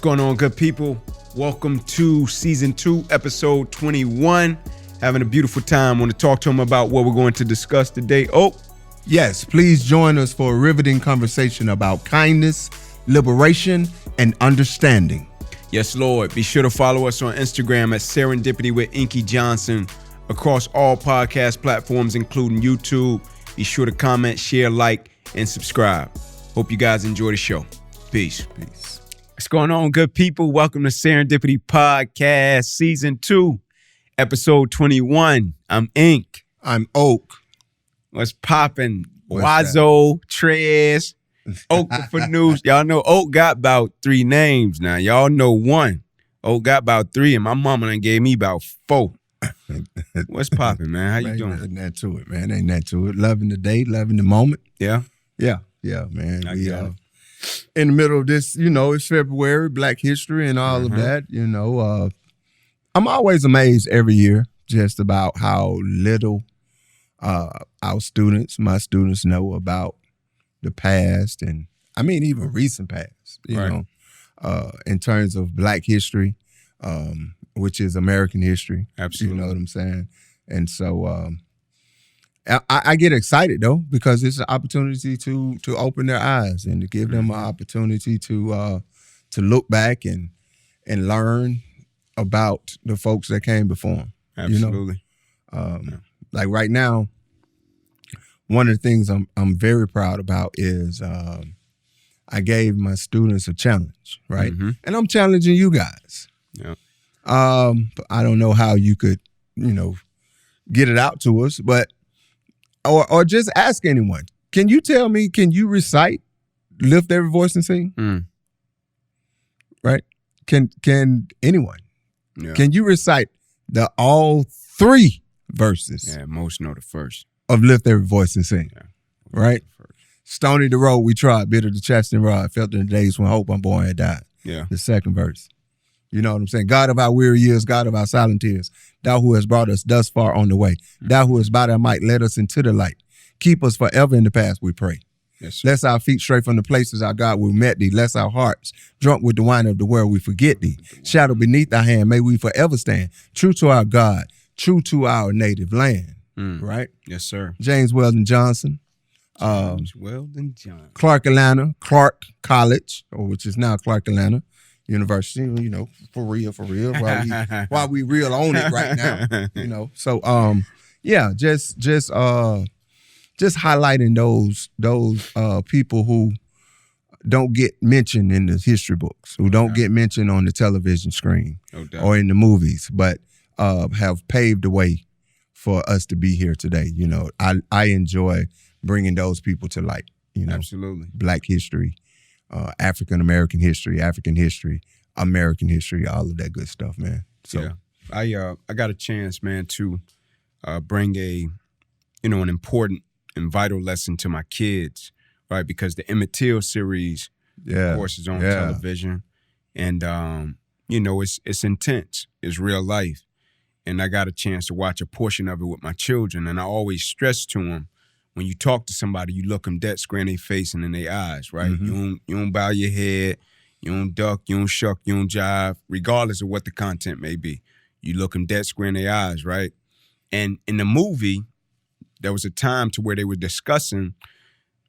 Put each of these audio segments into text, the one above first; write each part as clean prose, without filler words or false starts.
going on, good people? Welcome to season 2, episode 21. Having a beautiful time. Want to talk to them about what we're going to discuss today. Oh, yes, please join us for a riveting conversation about kindness, liberation, and understanding. Yes, Lord. Be sure to follow us on Instagram at Serendipity with Inky Johnson across all podcast platforms, including YouTube. Be sure to comment, share, like, and subscribe. Hope you guys enjoy the show. Peace. Peace. What's going on, good people? Welcome to Serendipity Podcast, Season 2, Episode 21. I'm Ink. I'm Oak. What's poppin'? Wazo, Trez, Oak for news. Y'all know Oak got about 3 names now. Y'all know one. Oak got about 3, and my mama done gave me about 4. What's poppin', man? How you doing? Ain't that to it, man. Ain't that to it. Loving the day, loving the moment. Yeah? Yeah, man. We in the middle of this, it's February, Black History and all of that, I'm always amazed every year just about how little my students know about the past and, even recent past, in terms of Black history, which is American history. Absolutely. You know what I'm saying? And so I get excited, though, because it's an opportunity to open their eyes and to give them an opportunity to look back and learn about the folks that came before them. Absolutely. Like right now, one of the things I'm very proud about is I gave my students a challenge, right? Mm-hmm. And I'm challenging you guys. Yeah. I don't know how you could, get it out to us, but or just ask anyone. Can you tell me, can you recite Lift Every Voice and Sing? Right? Can anyone? Yeah. Can you recite all 3 verses? Yeah, most know the first. Of Lift Every Voice and Sing. Yeah. Right? Stony the road we trod, bitter the chastening rod, felt in the days when hope unborn had died. Yeah. The second verse. You know what I'm saying? God of our weary years, God of our silent tears, thou who has brought us thus far on the way, thou who has by thy might led us into the light. Keep us forever in the past, we pray. Yes, sir. Lest our feet stray from the places, our God, we met thee. Lest our hearts, drunk with the wine of the world, we forget thee. Shadow beneath thy hand, may we forever stand, true to our God, true to our native land. Right? Yes, sir. James Weldon Johnson. Clark Clark College, which is now Clark Atlanta University, for real, while we real on it right now, So, just highlighting those people who don't get mentioned in the history books, who don't get mentioned on the television screen or in the movies, but have paved the way for us to be here today. I enjoy bringing those people to light. Absolutely. Black history, African-American history, African history, American history, all of that good stuff, man. So yeah. I got a chance, man, to bring an important and vital lesson to my kids, right? Because the Emmett Till series, of course, is on television. And it's intense. It's real life. And I got a chance to watch a portion of it with my children. And I always stress to them, when you talk to somebody, you look them dead square in their face and in their eyes, right? Mm-hmm. You don't bow your head, you don't duck, you don't shuck, you don't jive, regardless of what the content may be. You look them dead square in their eyes, right? And in the movie, there was a time to where they were discussing,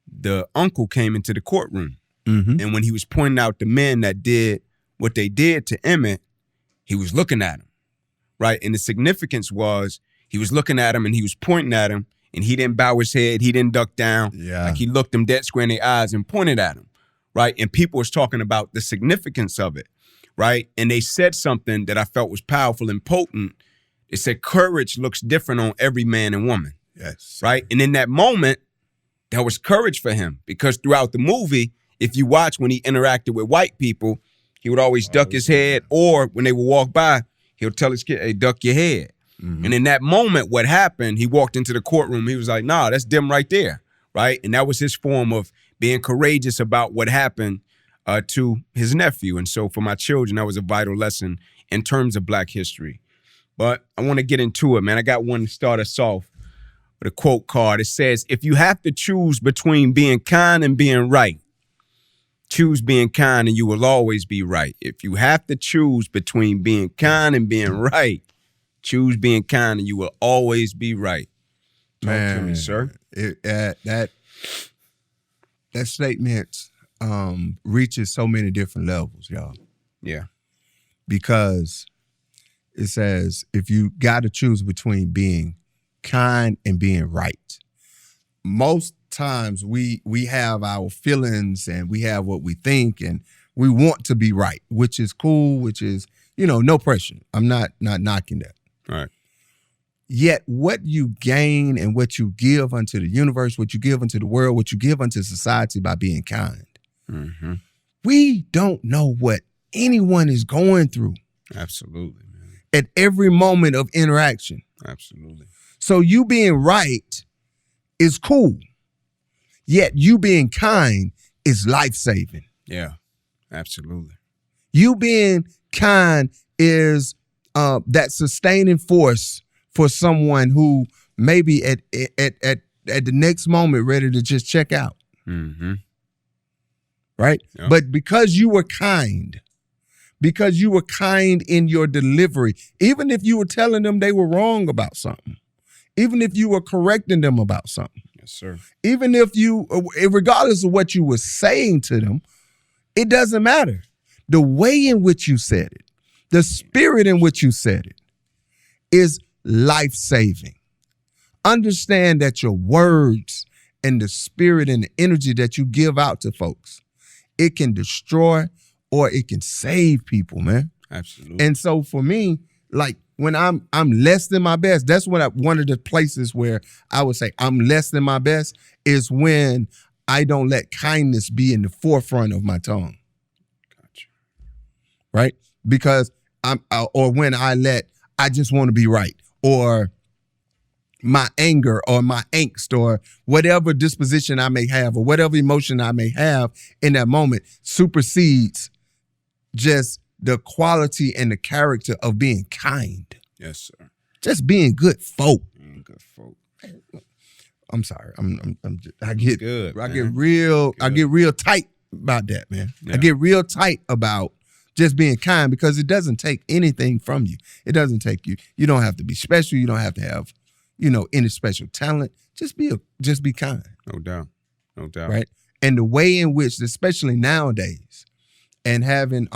the uncle came into the courtroom. Mm-hmm. And when he was pointing out the men that did what they did to Emmett, he was looking at him, right? And the significance was, he was looking at him and he was pointing at him, and he didn't bow his head, he didn't duck down. Yeah. Like he looked them dead square in the eyes and pointed at him, right? And people was talking about the significance of it, right? And they said something that I felt was powerful and potent. It said, courage looks different on every man and woman. Yes. Right? And in that moment, there was courage for him, because throughout the movie, if you watch when he interacted with white people, he would always duck his head, or when they would walk by, he'll tell his kid, hey, duck your head. Mm-hmm. And in that moment, what happened, he walked into the courtroom, he was like, nah, that's them right there, right? And that was his form of being courageous about what happened to his nephew. And so for my children, that was a vital lesson in terms of Black history. But I want to get into it, man. I got one to start us off with a quote card. It says, if you have to choose between being kind and being right, choose being kind and you will always be right. If you have to choose between being kind and being right, choose being kind and you will always be right. Talk to me, sir. That statement reaches so many different levels, y'all. Yeah. Because it says if you got to choose between being kind and being right. Most times we have our feelings and we have what we think and we want to be right, which is cool, which is, no pressure. I'm not knocking that. All right. Yet what you gain and what you give unto the universe, what you give unto the world, what you give unto society by being kind. Mm-hmm. We don't know what anyone is going through. Absolutely, man. At every moment of interaction. Absolutely. So you being right is cool. Yet you being kind is life-saving. Yeah, absolutely. You being kind is that sustaining force for someone who maybe at the next moment ready to just check out. Mm-hmm. Right? Yep. But because you were kind in your delivery, even if you were telling them they were wrong about something, even if you were correcting them about something, yes, sir. Even if you, regardless of what you were saying to them, it doesn't matter. The way in which you said it, the spirit in which you said it is life-saving. Understand that your words and the spirit and the energy that you give out to folks, it can destroy or it can save people, man. Absolutely. And so for me, like when I'm less than my best, that's one of the places where I would say I'm less than my best is when I don't let kindness be in the forefront of my tongue. Gotcha. Right? Because or when I just want to be right, or my anger or my angst or whatever disposition I may have or whatever emotion I may have in that moment supersedes just the quality and the character of being kind. Yes, sir. Just being good folk. Being good folk. I'm sorry. I get good. I get real tight about that, man. Yeah. I get real tight about just being kind because it doesn't take anything from you. It doesn't take you. You don't have to be special. You don't have to have, any special talent. Just be kind. No doubt. No doubt. Right? And the way in which, especially nowadays, and having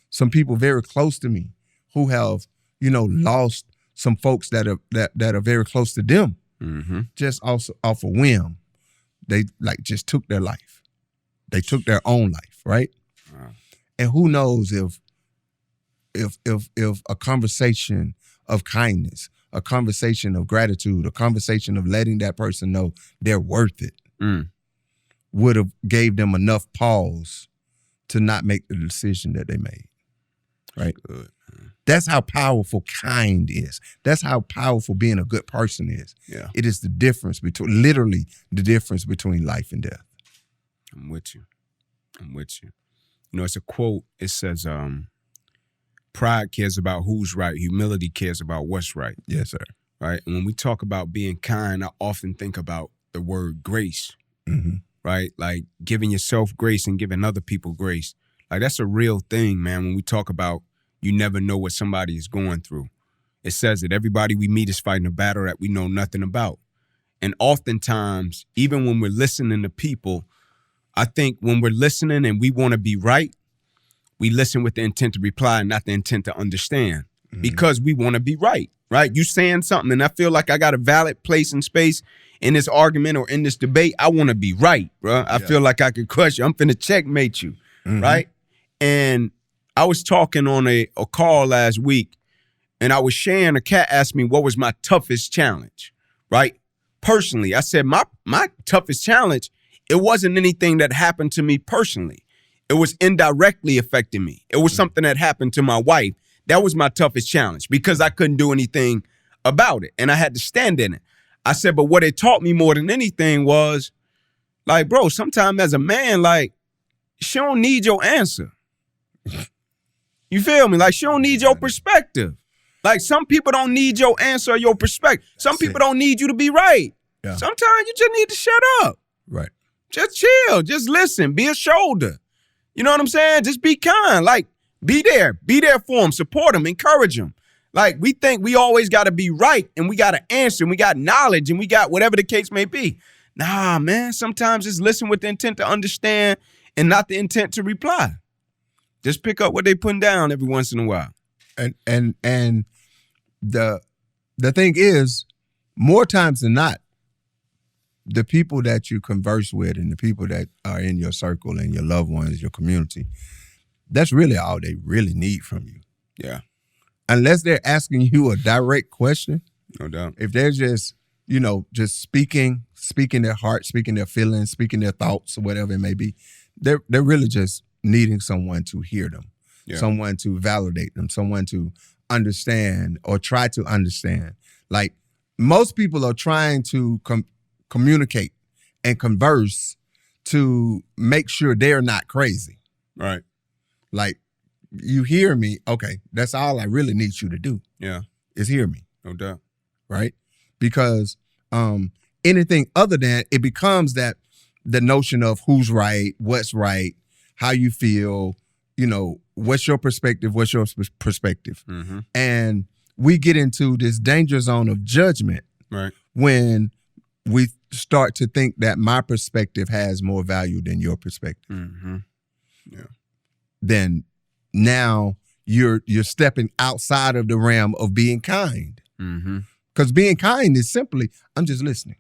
some people very close to me who have, lost some folks that are very close to them, mm-hmm. just also off a whim, they just took their life. They took their own life, right? Wow. And who knows if a conversation of kindness, a conversation of gratitude, a conversation of letting that person know they're worth it, would have gave them enough pause to not make the decision that they made. Right? Good. That's how powerful kind is. That's how powerful being a good person is. Yeah. It is the difference between, literally the difference between life and death. I'm with you. It's a quote. It says, pride cares about who's right. Humility cares about what's right. Yes, sir. Right? And when we talk about being kind, I often think about the word grace. Mm-hmm. Right? Like giving yourself grace and giving other people grace. Like that's a real thing, man. When we talk about you never know what somebody is going through. It says that everybody we meet is fighting a battle that we know nothing about. And oftentimes, even when we're listening to people, I think when we're listening and we want to be right, we listen with the intent to reply and not the intent to understand because we want to be right, right? You saying something and I feel like I got a valid place and space in this argument or in this debate. I want to be right, bro. I feel like I could crush you. I'm finna checkmate you, right? And I was talking on a call last week and I was sharing, a cat asked me what was my toughest challenge, right? Personally, I said my toughest challenge, it wasn't anything that happened to me personally. It was indirectly affecting me. It was something that happened to my wife. That was my toughest challenge because I couldn't do anything about it and I had to stand in it. I said, but what it taught me more than anything was, like, bro, sometimes as a man, like, she don't need your answer. You feel me? Like, she don't need your perspective. Like, some people don't need your answer or your perspective. Some people don't need you to be right. Yeah. Sometimes you just need to shut up. Right. Just chill. Just listen. Be a shoulder. You know what I'm saying? Just be kind. Like, be there. Be there for them. Support them. Encourage them. Like, we think we always got to be right and we got to answer and we got knowledge and we got whatever the case may be. Nah, man. Sometimes just listen with the intent to understand and not the intent to reply. Just pick up what they putting down every once in a while. And the thing is, more times than not, the people that you converse with and the people that are in your circle and your loved ones, your community, that's really all they really need from you. Yeah. Unless they're asking you a direct question. No doubt. If they're just, just speaking their heart, speaking their feelings, speaking their thoughts or whatever it may be, they're really just needing someone to hear them, someone to validate them, someone to understand or try to understand. Like, most people are trying to communicate and converse to make sure they're not crazy. Right. Like, you hear me, okay, that's all I really need you to do. Yeah. Is hear me. No doubt. Right? Because anything other than it becomes that the notion of who's right, what's right, how you feel, what's your perspective, Mm-hmm. And we get into this danger zone of judgment right when we start to think that my perspective has more value than your perspective. Mm-hmm. Yeah. Then now you're stepping outside of the realm of being kind. Mm-hmm. Because being kind is simply, I'm just listening.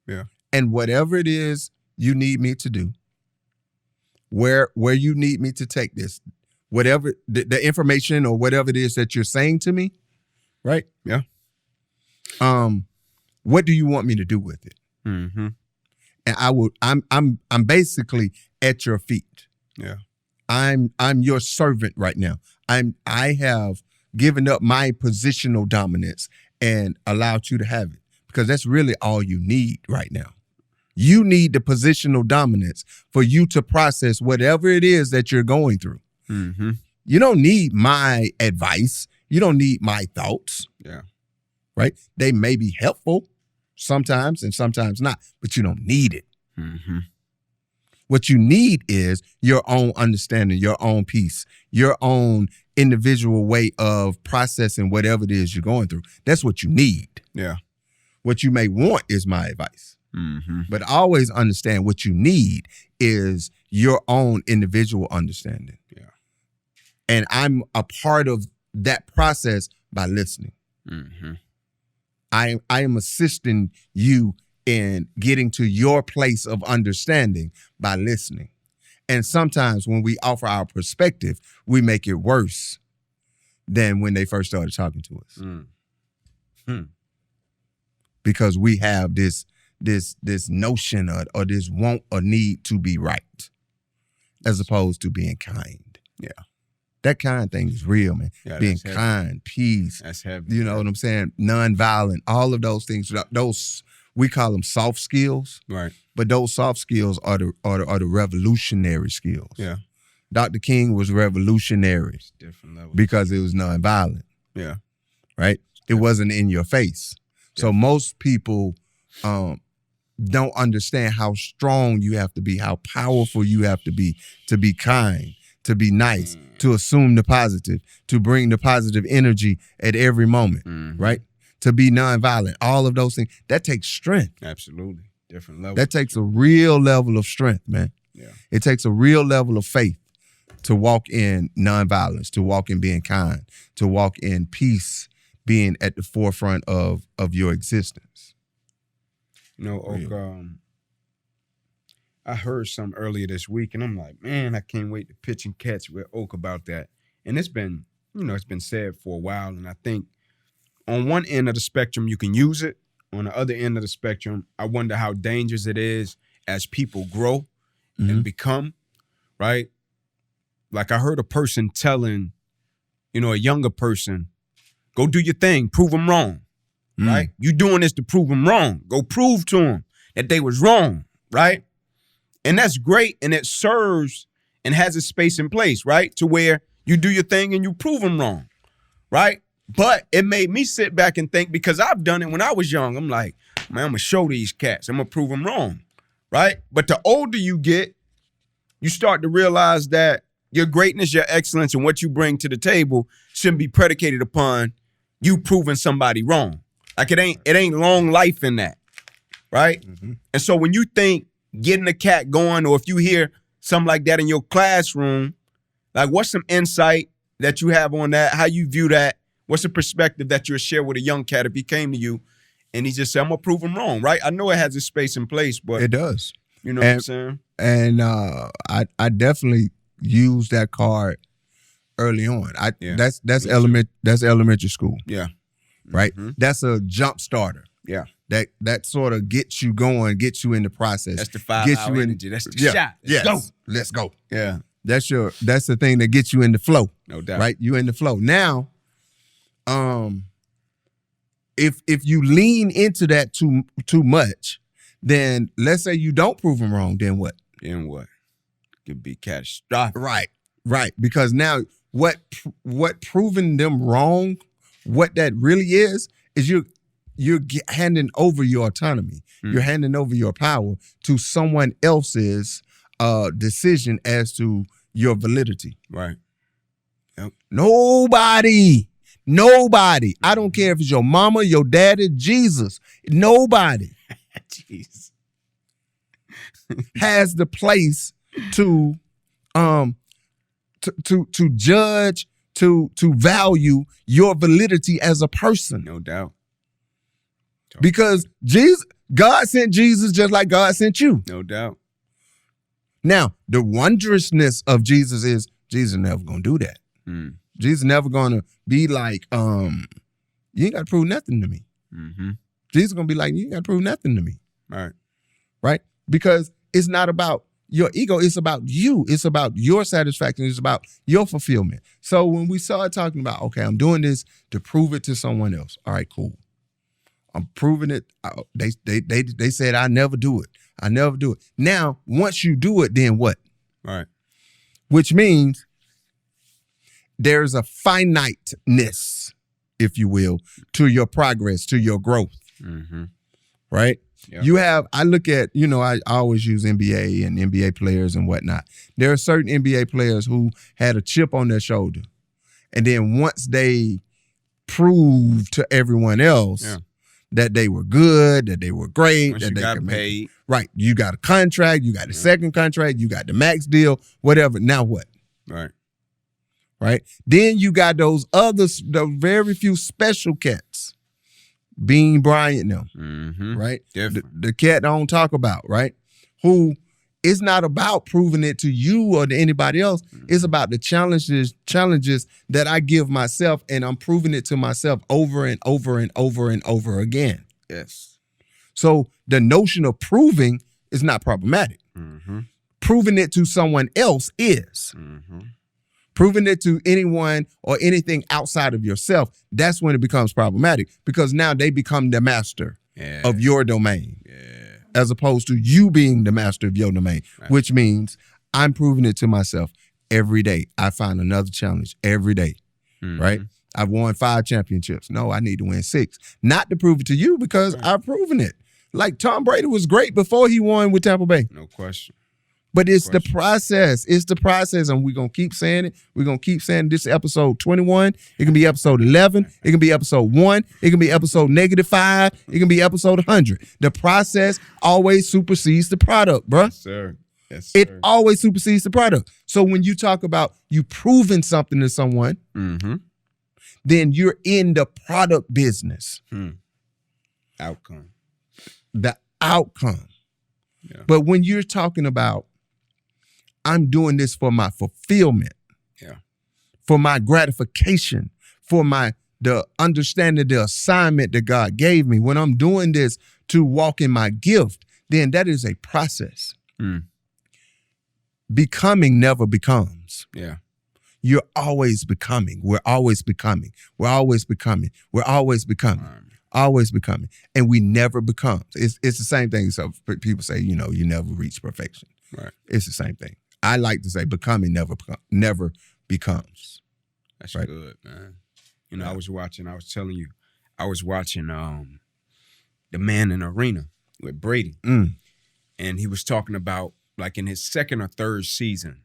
Yeah. And whatever it is you need me to do, where you need me to take this, whatever the information or whatever it is that you're saying to me, right? Yeah. What do you want me to do with it? Mm-hmm. And I'm basically at your feet. Yeah. I'm your servant right now. I have given up my positional dominance and allowed you to have it, because that's really all you need right now. You need the positional dominance for you to process whatever it is that you're going through. Mm-hmm. You don't need my advice. You don't need my thoughts. Yeah. Right? They may be helpful sometimes and sometimes not, but you don't need it. Mm-hmm. What you need is your own understanding, your own peace, your own individual way of processing whatever it is you're going through. That's what you need. Yeah. What you may want is my advice. Mm-hmm. But always understand what you need is your own individual understanding. Yeah. And I'm a part of that process by listening. Mm-hmm. I am assisting you in getting to your place of understanding by listening. And sometimes when we offer our perspective, we make it worse than when they first started talking to us. Mm-hmm. Because we have this notion or this want or need to be right, as opposed to being kind. Yeah. That kind thing is real, man. Yeah, being kind, peace. That's heavy. You know what I'm saying? Nonviolent, all of those things. Those, we call them soft skills. Right. But those soft skills are the revolutionary skills. Yeah. Dr. King was revolutionary because it was nonviolent. Yeah. Right? It wasn't in your face. Yeah. So most people don't understand how strong you have to be, how powerful you have to be kind, to be nice, to assume the positive, to bring the positive energy at every moment, right? To be nonviolent, all of those things. That takes strength. Absolutely. Different level. That takes a real level of strength, man. Yeah. It takes a real level of faith to walk in nonviolence, to walk in being kind, to walk in peace, being at the forefront of your existence. You know, Oak, I heard some earlier this week, and I'm like, man, I can't wait to pitch and catch with Oak about that. And it's been, it's been said for a while, and I think on one end of the spectrum, you can use it. On the other end of the spectrum, I wonder how dangerous it is as people grow and become, right? Like I heard a person telling, a younger person, go do your thing, prove them wrong, right? You doing this to prove them wrong. Go prove to them that they was wrong, right? And that's great, and it serves and has a space in place, right? To where you do your thing and you prove them wrong, right? But it made me sit back and think, because I've done it when I was young. I'm like, man, I'm going to show these cats. I'm going to prove them wrong, right? But the older you get, you start to realize that your greatness, your excellence, and what you bring to the table shouldn't be predicated upon you proving somebody wrong. Like it ain't long life in that, right? Mm-hmm. And so when you think getting a cat going, or if you hear something like that in your classroom, like what's some insight that you have on that? How you view that? What's the perspective that you'll share with a young cat if he came to you and he just said, I'm gonna prove him wrong, right? I know it has a space and place, but it does. You know what I'm saying? And I definitely use that card early on. That's elementary school. Yeah. Right? Mm-hmm. That's a jump starter. Yeah. That sort of gets you going, gets you in the process. That's the 5-hour energy. That's the shot. Let's go. Yeah. That's the thing that gets you in the flow. No doubt. Right? You in the flow. Now, if you lean into that too much, then let's say you don't prove them wrong, then what? Then what? It could be catastrophic. Right. Because now what proving them wrong, what that really is you're handing over your autonomy. Mm. You're handing over your power to someone else's decision as to your validity. Right. Yep. Nobody. I don't care if it's your mama, your daddy, Jesus. Nobody. Jeez. has the place to judge, to value your validity as a person. No doubt. Because God sent Jesus just like God sent you. No doubt. Now, the wondrousness of Jesus is Jesus never gonna do that. Mm. Jesus never gonna be like, you ain't gotta prove nothing to me. Mm-hmm. Jesus gonna be like, you ain't gotta prove nothing to me. Right? Because it's not about your ego, it's about you. It's about your satisfaction. It's about your fulfillment. So when we started talking about, okay, I'm doing this to prove it to someone else. All right, cool. I'm proving it. They said I never do it. I never do it. Now, once you do it, then what? Right. Which means there's a finiteness, if you will, to your progress, to your growth. Mm-hmm. Right? Yep. I look at, I always use NBA and NBA players and whatnot. There are certain NBA players who had a chip on their shoulder. And then once they proved to everyone else that they were good, that they were great, once that they got paid. Right. You got a contract, you got a second contract, you got the max deal, whatever. Now what? Right. Then you got those very few special cats. Bean Bryant, right? The cat I don't talk about, right? Who it's not about proving it to you or to anybody else. Mm-hmm. It's about the challenges that I give myself, and I'm proving it to myself over and over and over and over again. Yes. So the notion of proving is not problematic. Mm-hmm. Proving it to someone else is. Mm-hmm. Proving it to anyone or anything outside of yourself, that's when it becomes problematic, because now they become the master of your domain, as opposed to you being the master of your domain, which means I'm proving it to myself every day. I find another challenge every day, right? I've won 5 championships. No, I need to win 6. Not to prove it to you, because I've proven it. Like Tom Brady was great before he won with Tampa Bay. No question. But it's the process. It's the process. And we're going to keep saying it. We're going to keep saying it. This is episode 21. It can be episode 11. It can be episode 1. It can be episode -5. It can be episode 100. The process always supersedes the product, bro. Yes, sir. Yes, sir. It always supersedes the product. So when you talk about you proving something to someone, then you're in the product business. Outcome. The outcome. Yeah. But when you're talking about, I'm doing this for my fulfillment, for my gratification, for the understanding the assignment that God gave me. When I'm doing this to walk in my gift, then that is a process. Becoming never becomes. Yeah. You're always becoming. We're always becoming. We're always becoming. We're always becoming. Always becoming. And we never become. It's the same thing. So people say, you never reach perfection. Right. It's the same thing. I like to say becoming never becomes. That's right? Good, man. I was watching The Man in the Arena with Brady. And he was talking about like in his second or third season,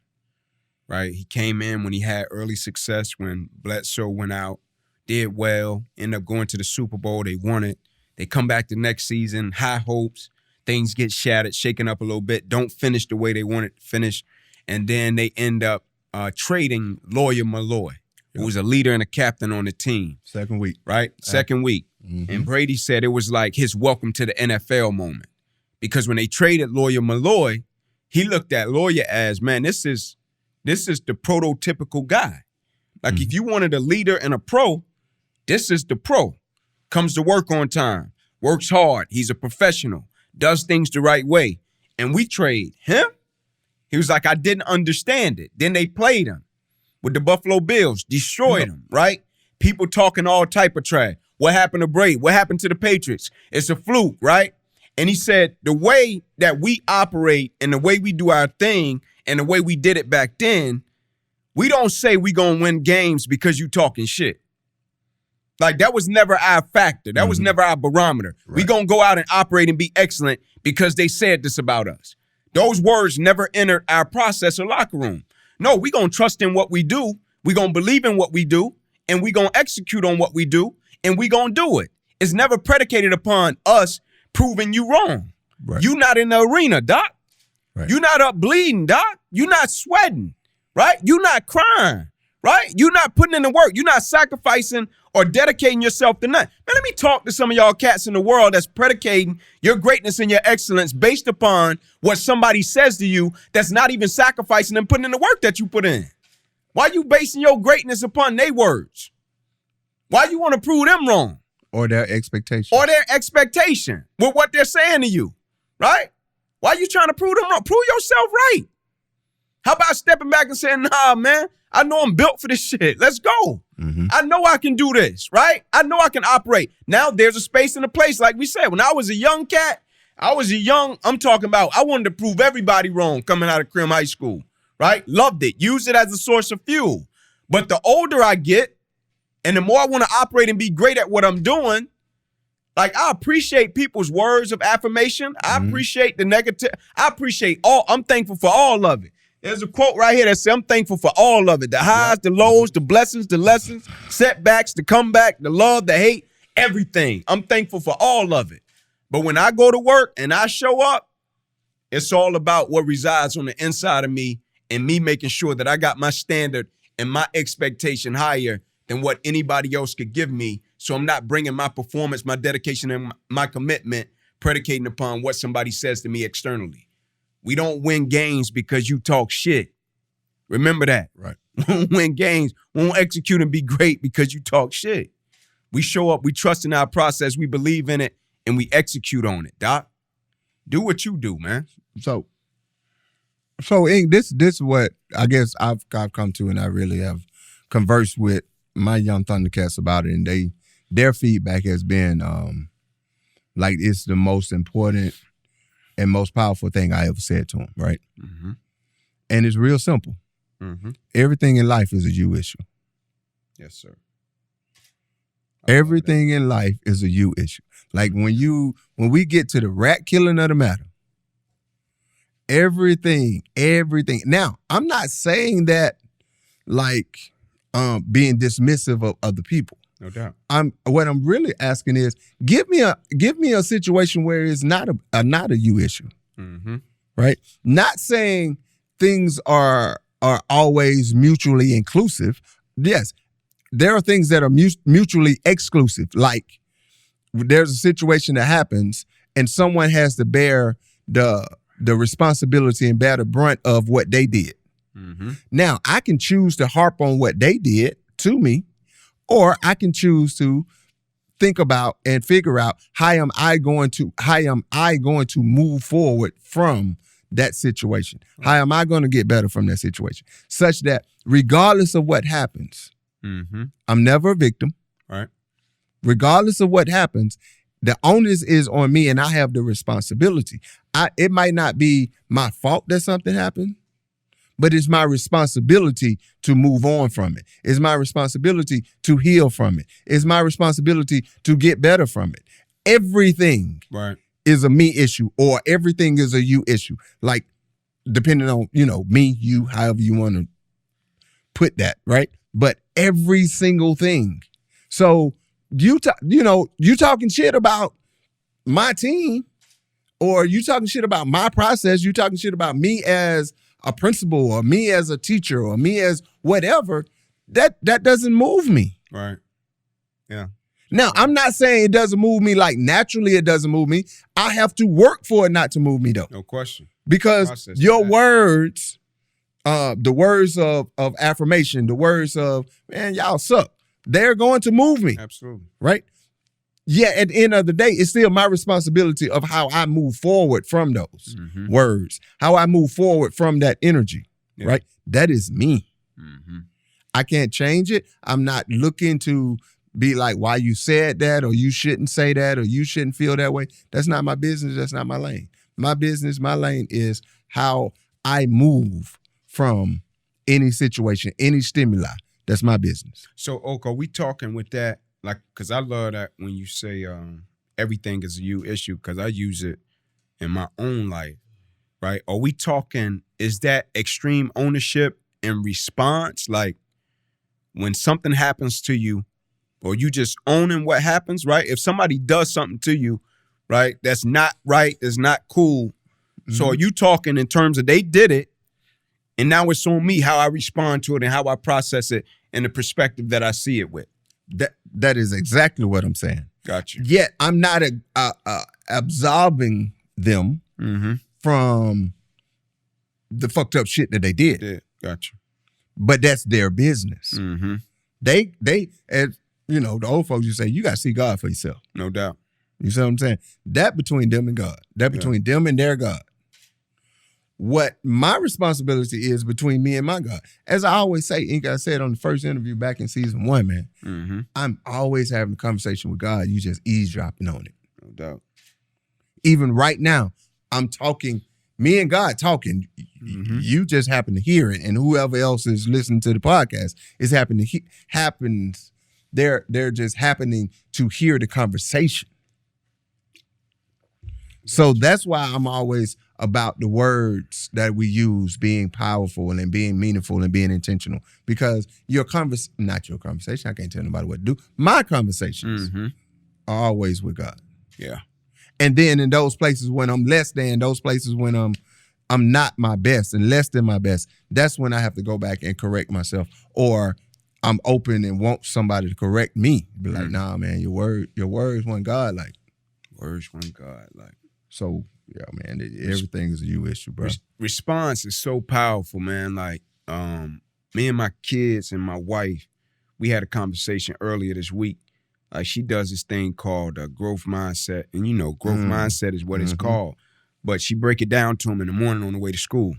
right? He came in when he had early success, when Bledsoe went out, did well, ended up going to the Super Bowl. They won it. They come back the next season, high hopes. Things get shattered, shaken up a little bit, don't finish the way they wanted to finish. And then they end up trading Lawyer Malloy, who was a leader and a captain on the team. Second week. Right? Second week. Mm-hmm. And Brady said it was like his welcome to the NFL moment. Because when they traded Lawyer Malloy, he looked at Lawyer as, man, this is the prototypical guy. Like if you wanted a leader and a pro, this is the pro. Comes to work on time, works hard, he's a professional, does things the right way. And we trade him. He was like, I didn't understand it. Then they played him with the Buffalo Bills, destroyed him, right? People talking all type of trash. What happened to Brady? What happened to the Patriots? It's a fluke, right? And he said, the way that we operate and the way we do our thing and the way we did it back then, we don't say we gonna win games because you talking shit. Like, that was never our factor. That was never our barometer. Right. We gonna go out and operate and be excellent because they said this about us. Those words never entered our process or locker room. No, we gonna trust in what we do. We gonna believe in what we do. And we gonna execute on what we do. And we gonna do it. It's never predicated upon us proving you wrong. Right. You not in the arena, Doc. Right. You not up bleeding, Doc. You not sweating, right? You not crying, right? You not putting in the work. You not sacrificing or dedicating yourself to nothing. Man, let me talk to some of y'all cats in the world that's predicating your greatness and your excellence based upon what somebody says to you that's not even sacrificing and putting in the work that you put in. Why you basing your greatness upon their words? Why you want to prove them wrong? Or their expectation. Or their expectation with what they're saying to you, right? Why you trying to prove them wrong? Prove yourself right. How about stepping back and saying, nah, man, I know I'm built for this shit. Let's go. Mm-hmm. I know I can do this, right? I know I can operate. Now there's a space and a place, like we said. When I was a young cat, I'm talking about, I wanted to prove everybody wrong coming out of Crim High School, right? Loved it. Used it as a source of fuel. But the older I get, and the more I want to operate and be great at what I'm doing, like, I appreciate people's words of affirmation. I appreciate the negative. I appreciate all. I'm thankful for all of it. There's a quote right here that says, I'm thankful for all of it. The highs, the lows, the blessings, the lessons, setbacks, the comeback, the love, the hate, everything. I'm thankful for all of it. But when I go to work and I show up, it's all about what resides on the inside of me and me making sure that I got my standard and my expectation higher than what anybody else could give me. So I'm not bringing my performance, my dedication, and my commitment predicating upon what somebody says to me externally. We don't win games because you talk shit. Remember that. Right. We don't win games. We won't execute and be great because you talk shit. We show up, we trust in our process, we believe in it, and we execute on it, Doc. Do what you do, man. So Ink, this is what I guess I've come to, and I really have conversed with my young Thundercats about it, and their feedback has been like it's the most important and most powerful thing I ever said to them, right? Mm-hmm. And it's real simple. Mm-hmm. Everything in life is a you issue. Yes, sir. Everything in life is a you issue. Like when we get to the rat killing of the matter, everything. Now, I'm not saying that like being dismissive of other people. No doubt. What I'm really asking is give me a situation where it's not a you issue. Mm-hmm. Right? Not saying things are always mutually inclusive. Yes, there are things that are mutually exclusive. Like there's a situation that happens and someone has to bear the responsibility and bear the brunt of what they did. Mm-hmm. Now, I can choose to harp on what they did to me, or I can choose to think about and figure out how am I going to move forward from that situation? Right. How am I going to get better from that situation? Such that regardless of what happens, I'm never a victim. Right. Regardless of what happens, the onus is on me and I have the responsibility. It might not be my fault that something happened, but it's my responsibility to move on from it. It's my responsibility to heal from it. It's my responsibility to get better from it. Everything is a me issue or everything is a you issue. Like depending on, me, you, however you want to put that, right? But every single thing. So you talking shit about my team, or you talking shit about my process, you talking shit about me as a principal or me as a teacher or me as whatever, that doesn't move me. Right. Yeah. Now, I'm not saying it doesn't move me like naturally it doesn't move me. I have to work for it not to move me, though. No question. Because your words, the words of affirmation, the words of, man, y'all suck, they're going to move me. Absolutely. Right? Yeah, at the end of the day, it's still my responsibility of how I move forward from those words, how I move forward from that energy, right? That is me. Mm-hmm. I can't change it. I'm not looking to be like, why you said that, or you shouldn't say that, or you shouldn't feel that way. That's not my business. That's not my lane. My business, my lane is how I move from any situation, any stimuli. That's my business. So, Oak, are we talking with that? Like, because I love that when you say everything is a you issue, because I use it in my own life, right? Are we talking, is that extreme ownership and response? Like, when something happens to you, or you just owning what happens, right? If somebody does something to you, right, that's not right, that's not cool. Mm-hmm. So are you talking in terms of they did it, and now it's on me how I respond to it and how I process it in the perspective that I see it with? That is exactly what I'm saying. Gotcha. Yet I'm not absolving them from the fucked up shit that they did. Yeah, gotcha. But that's their business. Mm-hmm. They, as the old folks, you say, you got to see God for yourself. No doubt. You see what I'm saying? That between them and God. That between them and their God. What my responsibility is between me and my God. As I always say, Inky, I said on the first interview back in season 1, man, I'm always having a conversation with God. You just eavesdropping on it. No doubt. Even right now, I'm talking, me and God talking. You just happen to hear it, and whoever else is listening to the podcast is happens. They're just happening to hear the conversation. So that's why I'm always about the words that we use being powerful and being meaningful and being intentional. Because not your conversation, I can't tell nobody what to do. My conversations are always with God. Yeah. And then in those places when I'm less than, those places when I'm not my best and less than my best, that's when I have to go back and correct myself. Or I'm open and want somebody to correct me. Be like, nah, man, your words want God like. Words want God like. So, yeah, man, everything is a you issue, bro. Response is so powerful, man. Like, me and my kids and my wife, we had a conversation earlier this week. Like, she does this thing called growth mindset. And, growth mindset is what it's called. But she break it down to them in the morning on the way to school,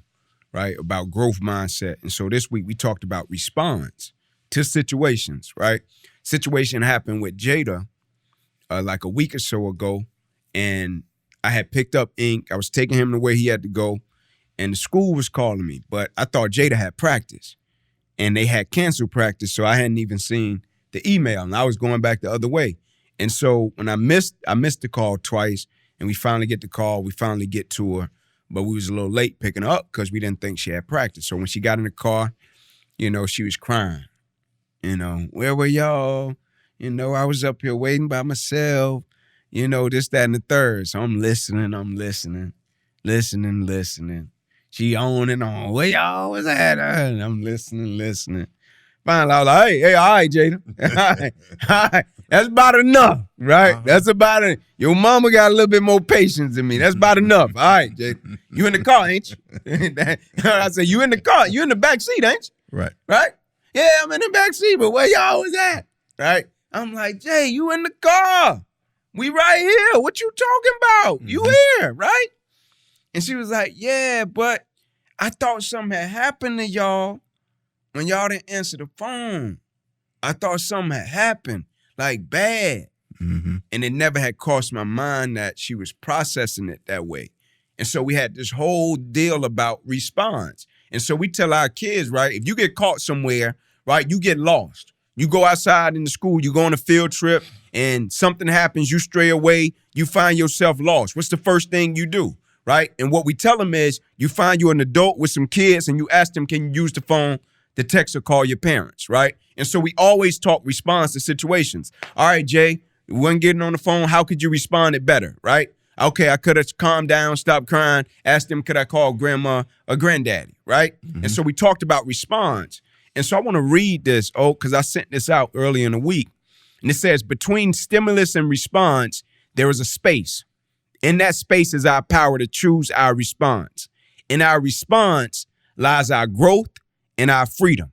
right, about growth mindset. And so this week we talked about response to situations, right? Situation happened with Jada like a week or so ago, and I had picked up Ink. I was taking him to where he had to go, and the school was calling me. But I thought Jada had practice, and they had canceled practice, so I hadn't even seen the email, and I was going back the other way. And so when I missed the call twice, and we finally get the call, we finally get to her, but we was a little late picking her up because we didn't think she had practice. So when she got in the car, she was crying. Where were y'all? I was up here waiting by myself. This, that, and the third. So I'm listening. She on and on. Where y'all was at? And I'm listening. Finally, I was like, hey, all right, Jada. All right. That's about enough, right? That's about it. Your mama got a little bit more patience than me. That's about enough. All right, Jada. You in the car, ain't you? I said, you in the car. You in the back seat, ain't you? Right. Right? Yeah, I'm in the back seat, but where y'all was at? Right? I'm like, Jay, you in the car. We right here. What you talking about? You here, right? And she was like, yeah, but I thought something had happened to y'all when y'all didn't answer the phone. I thought something had happened, like bad. And it never had crossed my mind that she was processing it that way. And so we had this whole deal about response. And so we tell our kids, right, if you get caught somewhere, right, you get lost. You go outside in the school, you go on a field trip, and something happens, you stray away, you find yourself lost. What's the first thing you do? right? And what we tell them is you find you an adult with some kids and you ask them, can you use the phone to text or call your parents, right? And so we always talk response to situations. All right, Jay, we wasn't getting on the phone. How could you respond it better, right? Okay, I could have calmed down, stopped crying, asked them, could I call grandma or granddaddy, right? And so we talked about response. And so I want to read this, because I sent this out early in the week. And it says, between stimulus and response, there is a space. In that space is our power to choose our response. In our response lies our growth and our freedom.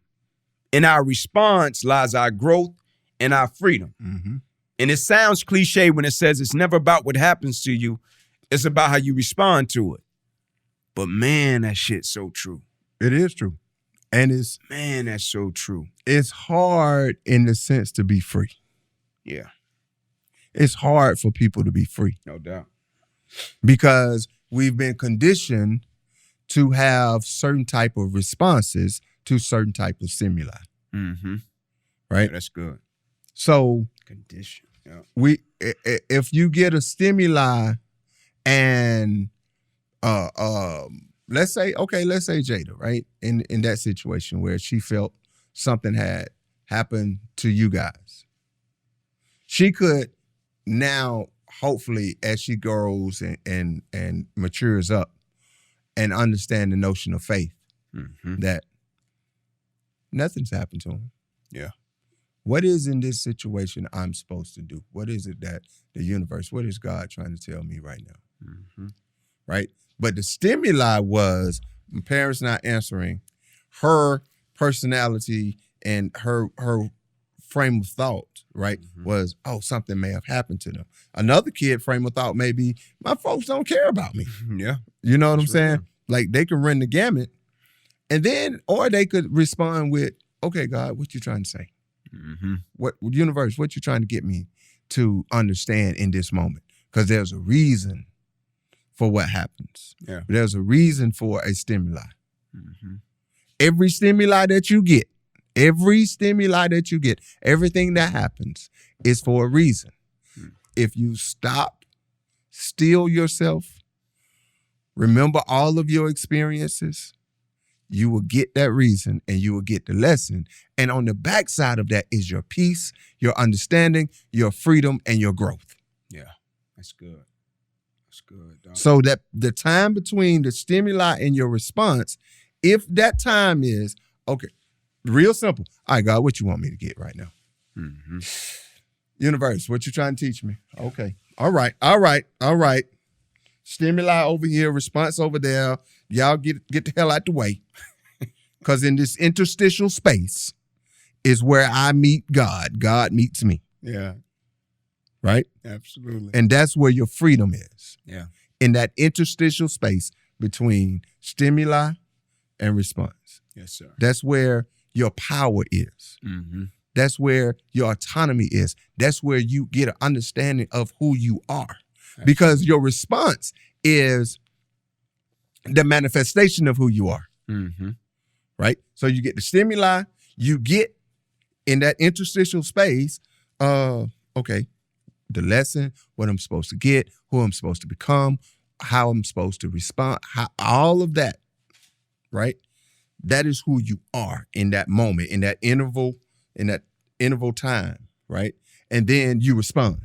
In our response lies our growth and our freedom. And it sounds cliche when it says it's never about what happens to you. It's about how you respond to it. But man, that shit's so true. It is true. And man, that's so true. It's hard in the sense to be free. Yeah. It's hard for people to be free. No doubt. Because we've been conditioned to have certain type of responses to certain type of stimuli. Right? Yeah, that's good. So condition. Yeah. If you get a stimuli and let's say Jada, right? In that situation where she felt something had happened to you guys. She could now, hopefully, as she grows and matures up and understand the notion of faith, that nothing's happened to him. Yeah. What is in this situation I'm supposed to do? What is it that the universe, what is God trying to tell me right now? Right? But the stimuli was my parents not answering, her personality and her frame of thought, right, was, oh, something may have happened to them. Another kid frame of thought may be, my folks don't care about me. Yeah. You know what I'm saying? Like they can run the gamut. And then, or they could respond with, okay, God, what you trying to say? What universe, what you trying to get me to understand in this moment? Because there's a reason for what happens. Yeah. There's a reason for a stimuli. Every stimuli that you get, everything that happens is for a reason. If you stop, still yourself, remember all of your experiences, you will get that reason and you will get the lesson. And on the backside of that is your peace, your understanding, your freedom, and your growth. Yeah, that's good. That's good, dog. So that the time between the stimuli and your response, if that time is, okay, real simple. All right, God, what you want me to get right now? Universe, what you trying to teach me? Okay. All right. Stimuli over here, response over there. Y'all get the hell out the way. Because in this interstitial space is where I meet God. God meets me. Yeah. Right? Absolutely. And that's where your freedom is. Yeah. In that interstitial space between stimuli and response. Yes, sir. That's where your power is. That's where your autonomy is. That's where you get an understanding of who you are. Absolutely. Because your response is the manifestation of who you are. Right? So you get the stimuli, you get in that interstitial space, okay, the lesson, what I'm supposed to get, who I'm supposed to become, how I'm supposed to respond, all of that, right? That is who you are in that moment, in that interval time, right? And then you respond.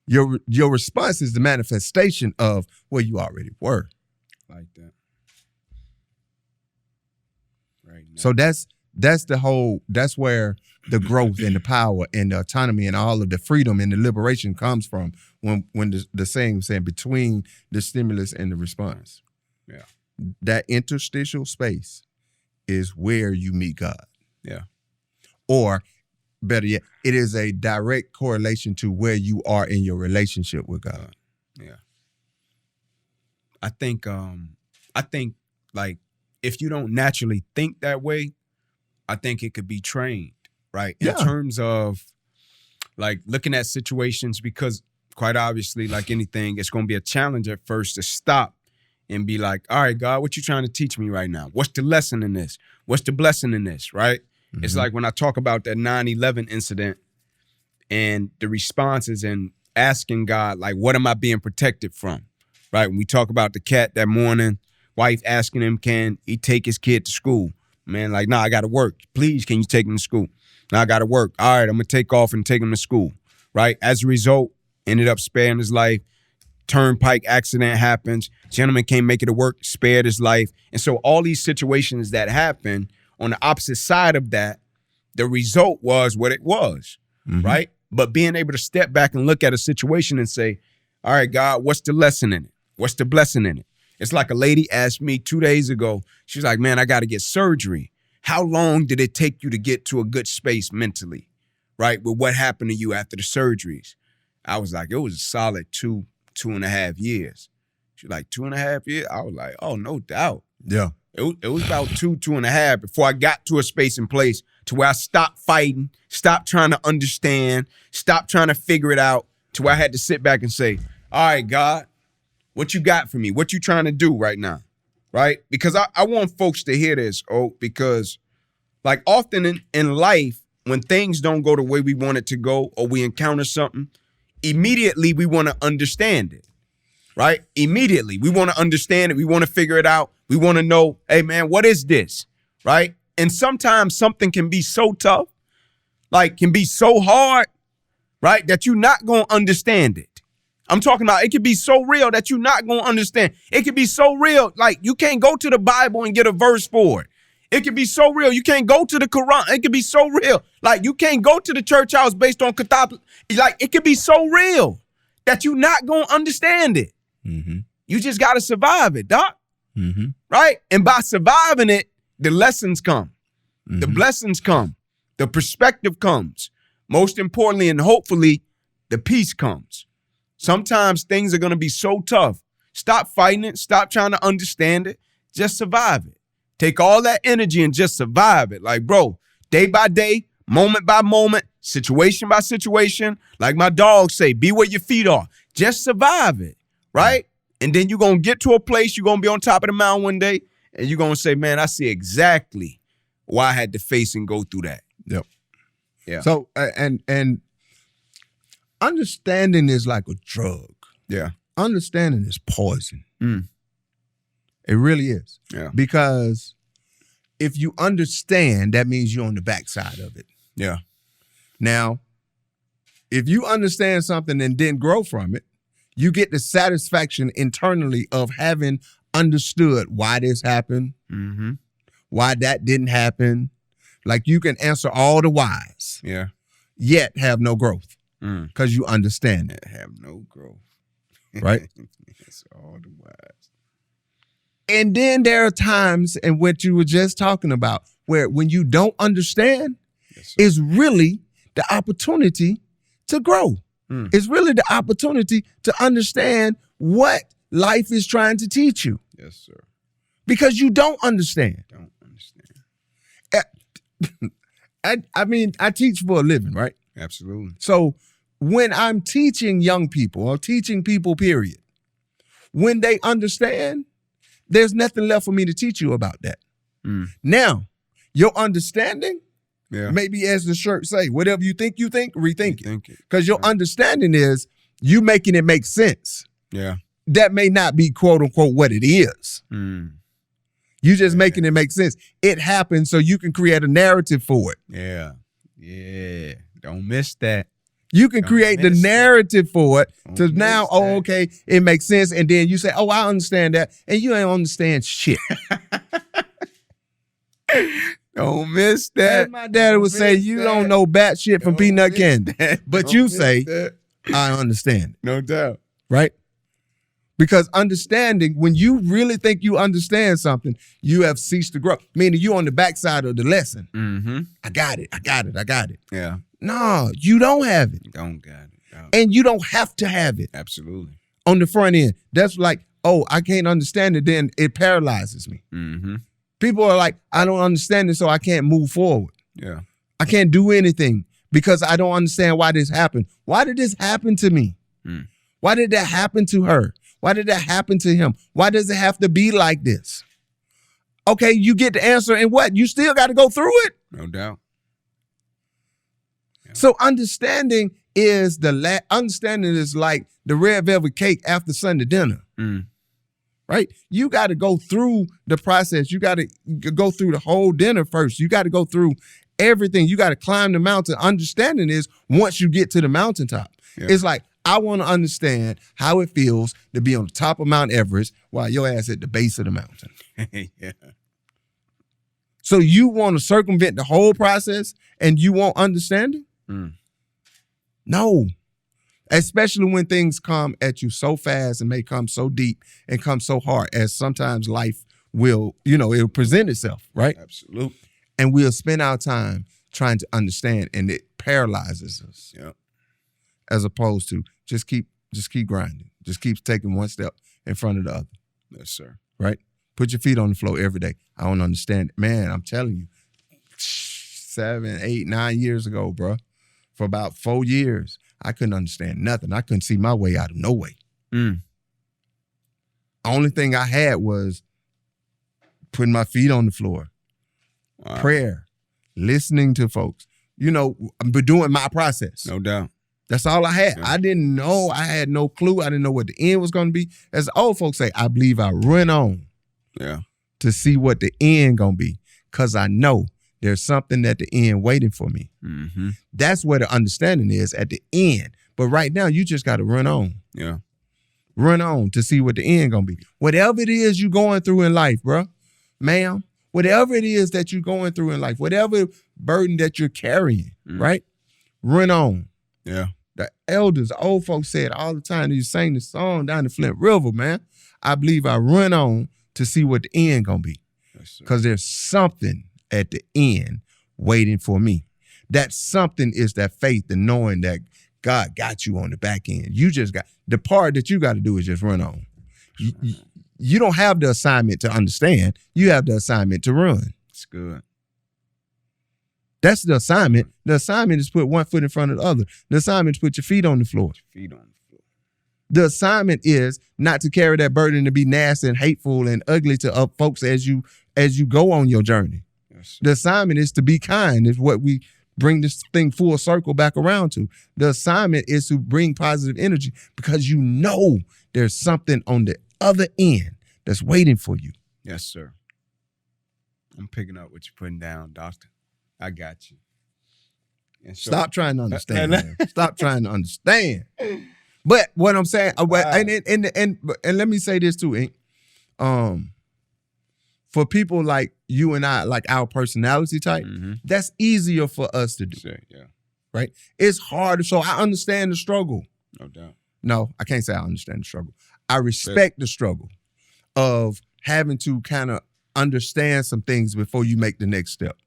Your response is the manifestation of where you already were. Like that. Right now. So that's where the growth and the power and the autonomy and all of the freedom and the liberation comes from when the saying between the stimulus and the response. Yeah. That interstitial space is where you meet God. Yeah. Or better yet, it is a direct correlation to where you are in your relationship with God. Yeah. I think like if you don't naturally think that way, I think it could be trained, right? In terms of like looking at situations, because quite obviously, like anything, it's going to be a challenge at first to stop and be like, all right, God, what you trying to teach me right now? What's the lesson in this? What's the blessing in this, right? It's like when I talk about that 9/11 incident and the responses and asking God, like, what am I being protected from? right? When we talk about the cat that morning, wife asking him, can he take his kid to school? Man, like, nah, I got to work. Please, can you take him to school? Nah, I got to work. All right, I'm going to take off and take him to school, right? As a result, ended up sparing his life. Turnpike accident happens. Gentleman can't make it to work, spared his life. And so all these situations that happen, on the opposite side of that, the result was what it was, right? But being able to step back and look at a situation and say, all right, God, what's the lesson in it? What's the blessing in it? It's like a lady asked me 2 days ago. She's like, man, I got to get surgery. How long did it take you to get to a good space mentally, right? With what happened to you after the surgeries? I was like, it was a solid 2.5 years. She's like, 2.5 years? I was like, oh, no doubt. Yeah. It was about 2.5 before I got to a space and place to where I stopped fighting, stopped trying to understand, stopped trying to figure it out, to where I had to sit back and say, all right, God, what you got for me? What you trying to do right now, right? Because I want folks to hear this, because like often in life, when things don't go the way we want it to go or we encounter something, immediately we want to understand it, right? Immediately, we want to understand it. We want to figure it out. We want to know, hey, man, what is this, right? And sometimes something can be so tough, like can be so hard, right, that you're not going to understand it. I'm talking about it can be so real that you're not going to understand. It can be so real, like you can't go to the Bible and get a verse for it. It can be so real. You can't go to the Quran. It can be so real. Like you can't go to the church house based on Catholic. Like it can be so real that you're not going to understand it. You just got to survive it, doc. Right? And by surviving it, the lessons come. The blessings come. The perspective comes. Most importantly, and hopefully, the peace comes. Sometimes things are going to be so tough. Stop fighting it. Stop trying to understand it. Just survive it. Take all that energy and just survive it. Like, bro, day by day, moment by moment, situation by situation, like my dogs say, be where your feet are. Just survive it, right? And then you're going to get to a place, you're going to be on top of the mountain one day, and you're going to say, man, I see exactly why I had to face and go through that. Yep. Yeah. So, and understanding is like a drug. Yeah. Understanding is poison. It really is. Yeah. Because if you understand, that means you're on the backside of it. Yeah. Now, if you understand something and then grow from it, you get the satisfaction internally of having understood why this happened, why that didn't happen. Like you can answer all the whys. Yeah. Yet have no growth because you understand it. Have no growth. Right? That's all the whys. And then there are times in what you were just talking about where when you don't understand, is really the opportunity to grow. It's really the opportunity to understand what life is trying to teach you. Yes, sir. Because you don't understand. Don't understand. I mean, I teach for a living, right? Absolutely. So when I'm teaching young people or teaching people, period, when they understand, there's nothing left for me to teach you about that. Now, your understanding, maybe as the shirt say, whatever you think, rethink it. Because your understanding is you making it make sense. Yeah. That may not be quote unquote what it is. You just making it make sense. It happens so you can create a narrative for it. Yeah. Yeah. Don't miss that. You can create the narrative for it to now, okay, it makes sense. And then you say, oh, I understand that. And you ain't understand shit. Don't miss that. As my daddy would say, you don't know bat shit from peanut candy. But you say, I understand. No doubt. Right? Because understanding, when you really think you understand something, you have ceased to grow. Meaning you on the backside of the lesson. I got it. Yeah. No, you don't have it. Don't got it. No. And you don't have to have it. Absolutely. On the front end. That's like, oh, I can't understand it, then it paralyzes me. People are like, I don't understand it, so I can't move forward. Yeah. I can't do anything because I don't understand why this happened. Why did this happen to me? Why did that happen to her? Why did that happen to him? Why does it have to be like this? Okay, you get the answer, and what? You still got to go through it? No doubt. Yeah. So understanding is like the red velvet cake after Sunday dinner. Right? You got to go through the process. You got to go through the whole dinner first. You got to go through everything. You got to climb the mountain. Understanding is once you get to the mountaintop. Yeah. It's like, I want to understand how it feels to be on the top of Mount Everest while your ass at the base of the mountain. Yeah. So you want to circumvent the whole process and you won't understand it? No. Especially when things come at you so fast and may come so deep and come so hard, as sometimes life will, it'll present itself, right? Absolutely. And we'll spend our time trying to understand, and it paralyzes us. Yeah. As opposed to just keep grinding. Just keep taking one step in front of the other. Yes, sir. Right? Put your feet on the floor every day. I don't understand it. Man, I'm telling you, 7, 8, 9 years ago, bro, for about 4 years, I couldn't understand nothing. I couldn't see my way out of no way. Only thing I had was putting my feet on the floor, prayer, listening to folks, but doing my process. No doubt. That's all I had. Yeah. I didn't know. I had no clue. I didn't know what the end was going to be. As the old folks say, I believe I run on to see what the end going to be, because I know there's something at the end waiting for me. Mm-hmm. That's where the understanding is, at the end. But right now, you just got to run on. Yeah. Run on to see what the end going to be. Whatever it is you're going through in life, bro, ma'am, whatever it is that you're going through in life, whatever burden that you're carrying, right? Run on. Yeah. The elders, old folks said all the time, they sang the song down the Flint River, man. I believe I run on to see what the end going to be. Because there's something at the end waiting for me. That something is that faith and knowing that God got you on the back end. You just got, the part that you got to do is just run on. You don't have the assignment to understand. You have the assignment to run. It's good. That's the assignment. The assignment is put one foot in front of the other. The assignment is put your feet on the floor. The assignment is not to carry that burden to be nasty and hateful and ugly to folks as you go on your journey. Yes. The assignment is to be kind, is what we bring this thing full circle back around to. The assignment is to bring positive energy, because you know there's something on the other end that's waiting for you. Yes, sir. I'm picking up what you're putting down, doctor. I got you. So, stop trying to understand. Man. Stop trying to understand. But what I'm saying, and let me say this too, Ink. For people like you and I, like our personality type, that's easier for us to do. Sure, yeah. Right? It's harder. So I understand the struggle. No doubt. No, I can't say I understand the struggle. I respect the struggle of having to kind of understand some things before you make the next step.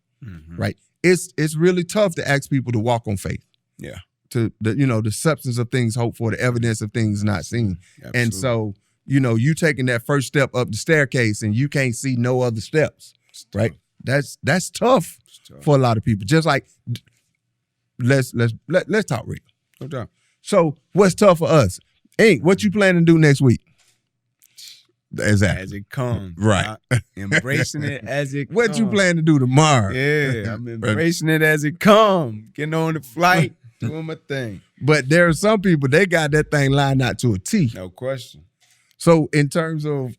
Right? It's really tough to ask people to walk on faith. Yeah. To the substance of things hoped for, the evidence of things not seen. Absolutely. And so, you taking that first step up the staircase and you can't see no other steps. Right? That's tough for a lot of people. Just like let's talk real. No doubt. So what's tough for us? Ink, what you planning to do next week? Exactly. As it comes. Right. Embracing it as it comes. What you plan to do tomorrow? Yeah, I'm embracing it as it comes. Getting on the flight, doing my thing. But there are some people, they got that thing lined out to a T. No question. So in terms of,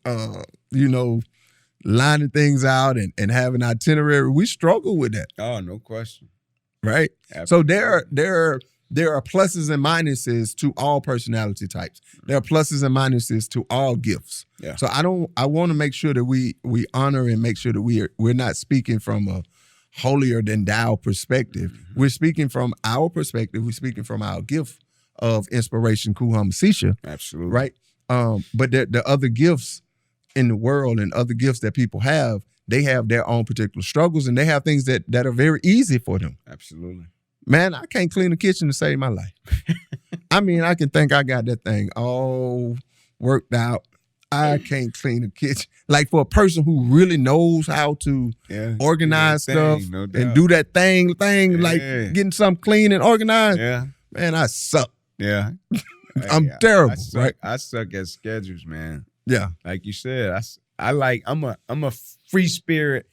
lining things out and having itinerary, we struggle with that. Oh, no question. Right? Absolutely. So there are pluses and minuses to all personality types. There are pluses and minuses to all gifts. Yeah. So I want to make sure that we honor and make sure that we're not speaking from a holier than thou perspective. We're speaking from our perspective. We're speaking from our gift of inspiration, Kuhama. Absolutely. Right? But the other gifts in the world and other gifts that people have, they have their own particular struggles, and they have things that are very easy for them. Absolutely. Man, I can't clean the kitchen to save my life. I mean, I can think I got that thing all worked out. I can't clean the kitchen. Like, for a person who really knows how to organize stuff and do that thing, like getting something clean and organized. Yeah. Man, I suck. Yeah. I'm terrible, right? I suck at schedules, man. Yeah. Like you said, I'm a free spirit,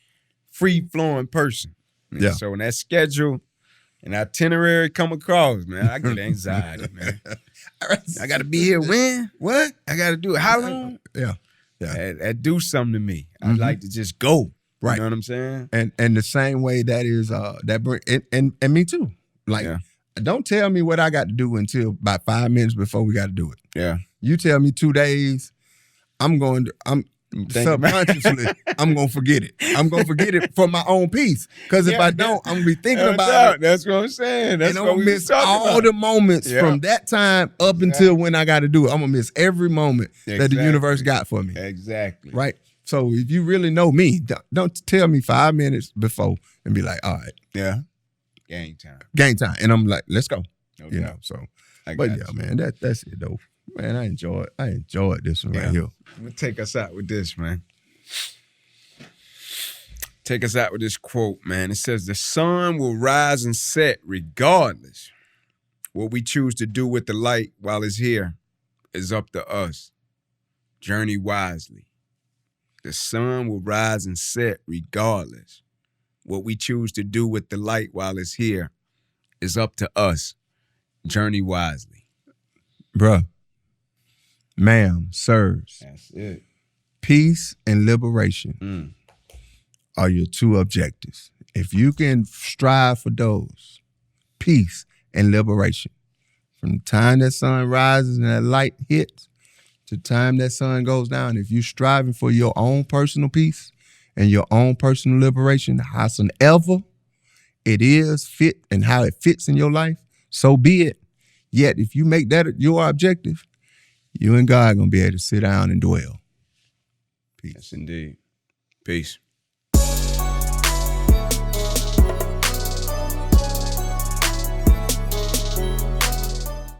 free flowing person. Yeah. So when that schedule and itinerary come across, man, I get anxiety, man. I got to be here when? What? I got to do it. How long? Yeah. That do something to me. I'd like to just go. Right. You know what I'm saying? And the same way that is that bring and me too. Like, don't tell me what I got to do until about 5 minutes before we got to do it. Yeah. You tell me 2 days, I'm subconsciously, I'm going to forget it. I'm going to forget it for my own peace. Because if I don't, I'm going to be thinking about it. That's what I'm saying. That's and what I'm we miss all the moments from that time up until when I got to do it. I'm going to miss every moment that the universe got for me. Exactly. Right? So if you really know me, don't tell me 5 minutes before and be like, all right. Yeah. Game time. Game time. And I'm like, let's go. Okay. You know, so. But yeah, man, that's it though. Man, I enjoyed this one right here. I'm going to take us out with this, man. Take us out with this quote, man. It says, the sun will rise and set regardless. What we choose to do with the light while it's here is up to us. Journey wisely. The sun will rise and set regardless. What we choose to do with the light while it's here is up to us. Journey wisely. Bruh. Ma'am, sirs. That's it. Peace and liberation are your two objectives. If you can strive for those, peace and liberation, from the time that sun rises and that light hits to the time that sun goes down, if you're striving for your own personal peace and your own personal liberation, howsoever it is fit and how it fits in your life, so be it. Yet, if you make that your objective, you and God are going to be able to sit down and dwell. Peace. Yes, indeed. Peace.